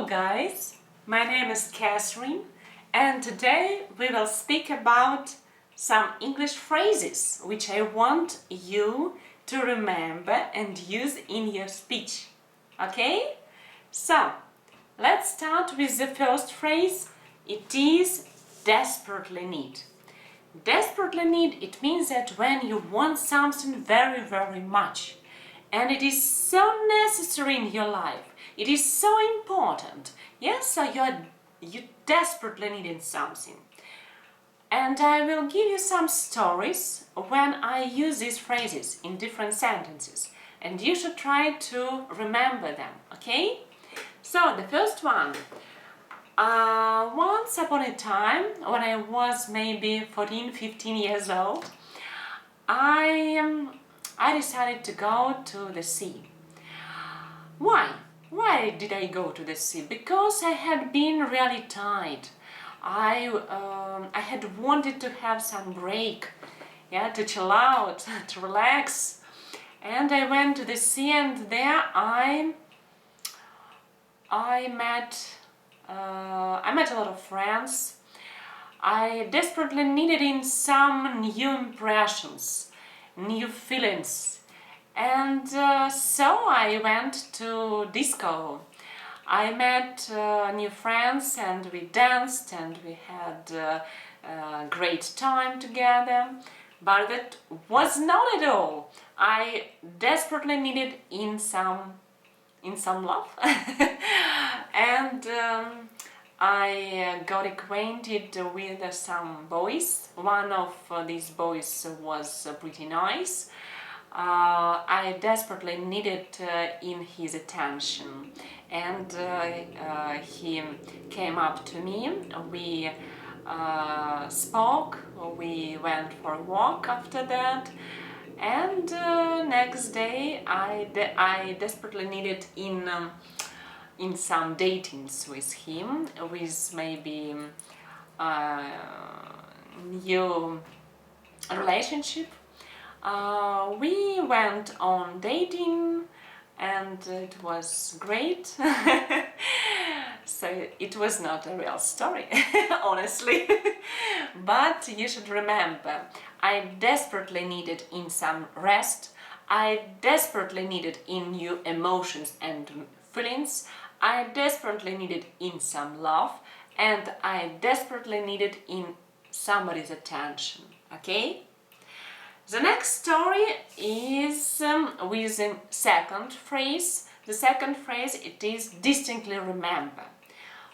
Hello guys, my name is Catherine and today we will speak about some English phrases which I want you to remember and use in your speech. Okay? So, let's start with the first phrase. It is desperately need. Desperately need, it means that when you want something very, very much and it is so necessary in your life, it is so important, yes, so you desperately needing something. And I will give you some stories when I use these phrases in different sentences, and you should try to remember them, okay? So, the first one. Once upon a time, when I was maybe 14-15 years old, I decided to go to the sea. Why? Why did I go to the sea? Because I had been really tired. I had wanted to have some break, yeah, to chill out, to relax. And I went to the sea, and there I met a lot of friends. I desperately needed in some new impressions, new feelings, and so I went to disco. I met new friends and we danced and we had a great time together, but that was not at all. I desperately needed in some love and I got acquainted with some boys. One of these boys was pretty nice. I desperately needed in his attention, and he came up to me. We spoke, we went for a walk after that, and next day I desperately needed in some datings with him, with maybe new relationship. We went on dating and it was great. So it was not a real story, honestly. But you should remember, I desperately needed in some rest. I desperately needed in new emotions and feelings. I desperately needed in some love, and I desperately needed in somebody's attention. Okay? The next story is with the second phrase. The second phrase, it is distinctly remember.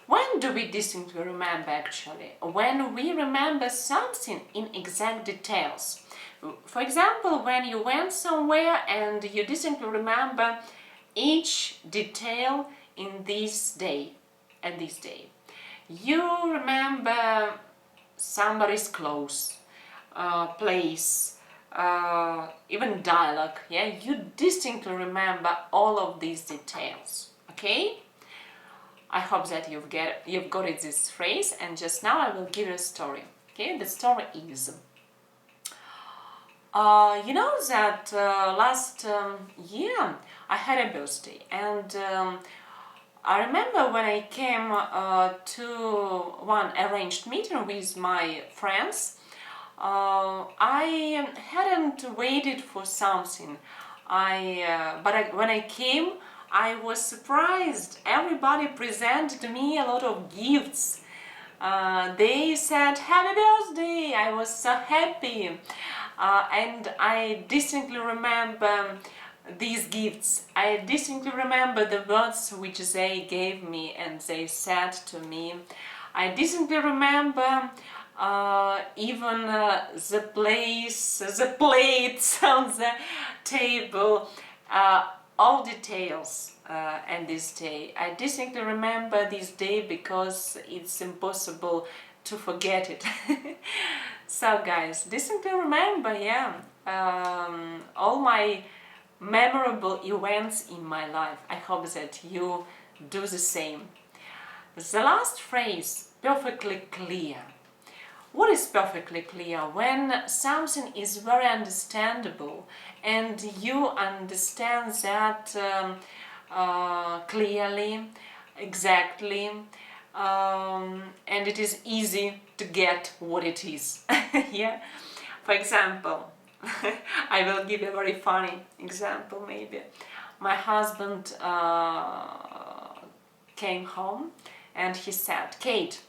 When do we distinctly remember actually? When we remember something in exact details. For example, when you went somewhere and you distinctly remember each detail in this day, at this day. You remember somebody's clothes, place, even dialogue, yeah? You distinctly remember all of these details, okay? I hope that you've got it, this phrase, and just now I will give you a story, okay? The story is... you know that last year I had a birthday, and I remember when I came to one arranged meeting with my friends, I hadn't waited for something. When I came, I was surprised. Everybody presented me a lot of gifts. They said, "Happy birthday!" I was so happy. And I distinctly remember these gifts. I distinctly remember the words which they gave me and they said to me. I distinctly remember even the place, the plates on the table, all details. And this day, I distinctly remember this day because it's impossible to forget it. So guys, distinctly remember, yeah, all my memorable events in my life. I hope that you do the same. The last phrase, perfectly clear. What is perfectly clear? When something is very understandable and you understand that clearly, exactly, and it is easy to get what it is. Yeah. For example, I will give a very funny example maybe. My husband came home and he said, Kate,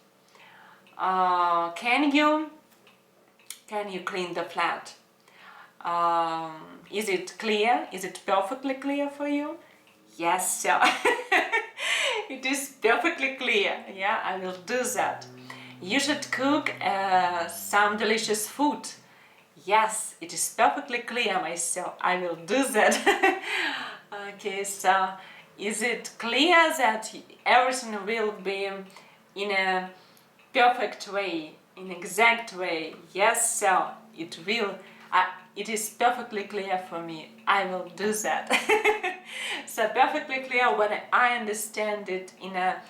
can you clean the flat? Is it clear? Is it perfectly clear for you? Yes, sir. It is perfectly clear. Yeah, I will do that. You should cook some delicious food. Yes, it is perfectly clear, myself. I will do that. Okay, so is it clear that everything will be in a perfect way, in exact way? Yes, so it will. It is perfectly clear for me. I will do that. So perfectly clear when I understand it in a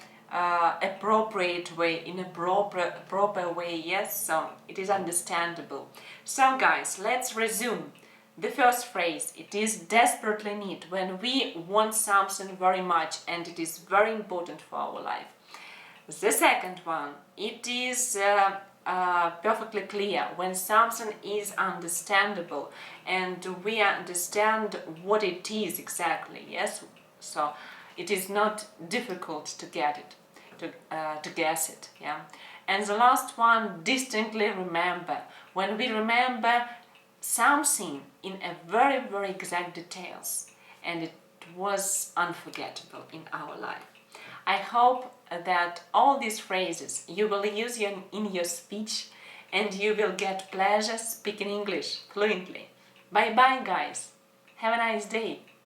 appropriate way, in a proper way. Yes, so it is understandable. So guys, let's resume. The first phrase, it is desperately need, when we want something very much and it is very important for our life. The second one, it is perfectly clear, when something is understandable and we understand what it is exactly. Yes, so it is not difficult to get it, to guess it. Yeah. And the last one, distinctly remember, when we remember something in a very exact details and it was unforgettable in our life. I hope that all these phrases you will use in your speech and you will get pleasure speaking English fluently. Bye bye guys, have a nice day.